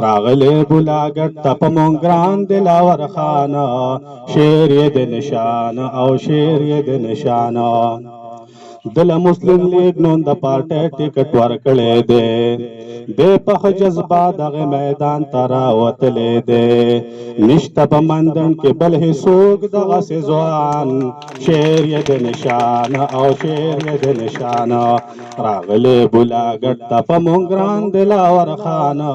راغلی بولاګټ ته په مونږ ګران دلاور خانه شعر یې د نشان او شعر یې د نشان دل مسلم لیگ نون د پارټي ټیکټ ورکړی دی د په جذبه دغه میدان ته راوتلی دی نشته په مندن کې بل هیڅوک دغه ځوان شعر یې د نشان او شعر یې د نشان راغلی بولاګټ ته په مونږ ګران دلاور خانه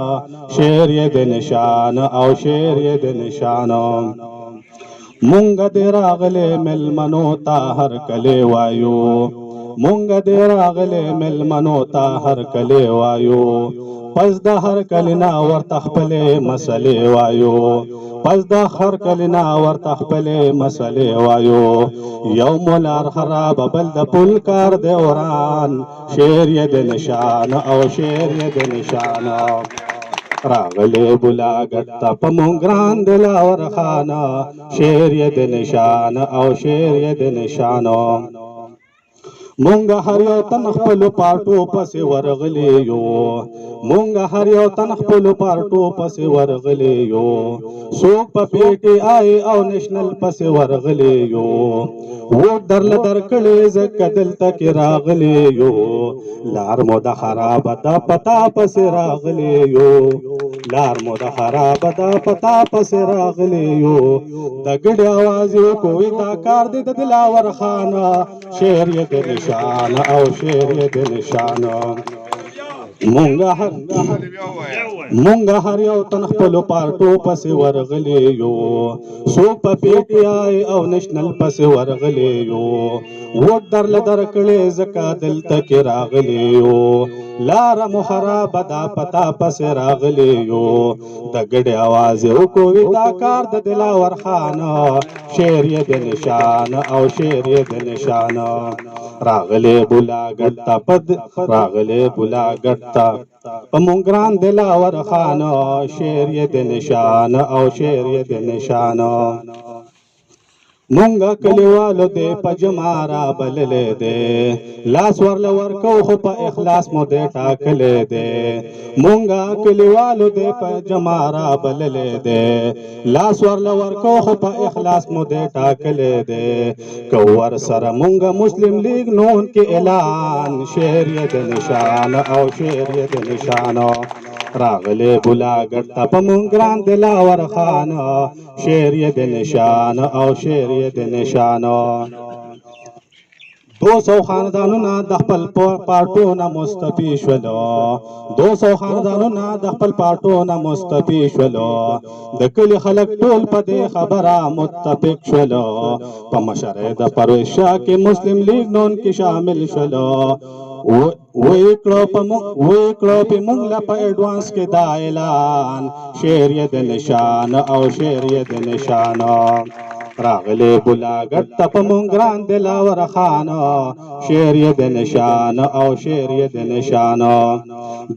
شعر یې د نشان او شعر یې د نشان مونږ دې راغلی ملمنو ته هر کلی وایو مونږ دې راغلی ملمنو ته هر کلی وایو پس د هر کلی نه ورته خپلې مسلې وایو پس د هر کلی نه ورته خپلې مسلې وایو یو مولار خراب بل د پل کار دی وران شعر یې د نشان او شعر یې د نشان راغلی بولاګټ ته په مونږ ګران دلاور خانه شعر یې د نشان او شعر یې د نشان مونږ هر یو تن خپلو پارټو پسې ورغلی یو مونږ هر یو تن خپلو پارټو پسې ورغلی یو څوک په پی ټی آی او نېشنل پسې ورغلی یو ووټ درله درکړې ځکه دلته کې راغلی یو لار مو د خرابه دا پتا پسې راغلی یو لار مو د خرابه دا پتا پسې راغلی یو د ګډې اواز یو کوی دا کار دی د دلاور خانه شعر یې د نشان او شعر یې د نشان مونږ هر یو تن خپلو پارټو پسې ورغلی یو څوک په پی ټی آی او نېشنل پسې ورغلی یو ووټ درله درکړې ځکه دلته کې راغلی یو لاره مو خرابه دا پتا پسې راغلی یو د ګډې اواز یې وکوي دا کار د دلاور خانه شعر یې د نشان او شعر یې د نشان راغلی بولاګټ ته راغلی بولاګټ ته په مونږ ګران دلاور خانه شعر یې د نشان او شعر یې د نشان مونږه کلیوالو دې په جمع رابللی دی لاس ورله ورکو خو په اخلاص مو دې ټاکلی دی مونږه کلیوالو دې په جمع رابللی دی لاس ورله ورکو خو په اخلاص مو دې ټاکلی دی که ورسره مونږه مسلم لیگ نون کې اعلان شعر یې د نشان او شعر یې د نشان راغلی بولاګټ ته په مونږ ګران دلاور خانه شعر یې د نشان او شعر یې د نشان 200 خاندانونه د خپل پارټو نه مستفی شولو 200 خاندانونه د خپل پارټو نه مستفی شولو د کلی خلک ټول په دې خبره متفق شولو په مشرۍ د پرویز شاه کې مسلم لیگ نون کې شامل شولو وی کړو په مونږ له په ایډوانس کې دا اعلان شعر یې د نشان او شعر یې د نشان راغلی بولاګټ ته په مونږ ګران دلاور خانه شعر یې د نشان او شعر یې د نشان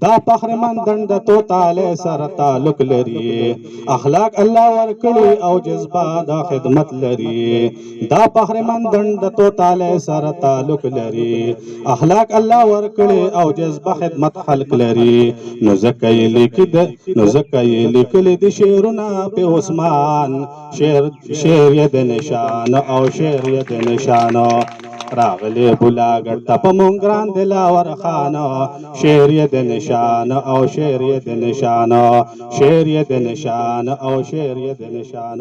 دا فخرمند دنده توتاله سره تعلق لري اخلاق الله ورکړي او جذبه د خدمت لري دا فخرمند دنده توتاله سره تعلق لري اخلاق الله ورکړي او جذبه خدمت خلق لري نو ځکه یې لیکلي د شعرونه په عثمان شعر یې د نشان او شعر یې د نشان راغلی بولاګټ ته په مونږ ګران دلاور خانه شعر یې د نشان او شعر یې د نشان شعر یې د نشان او شعر یې د نشان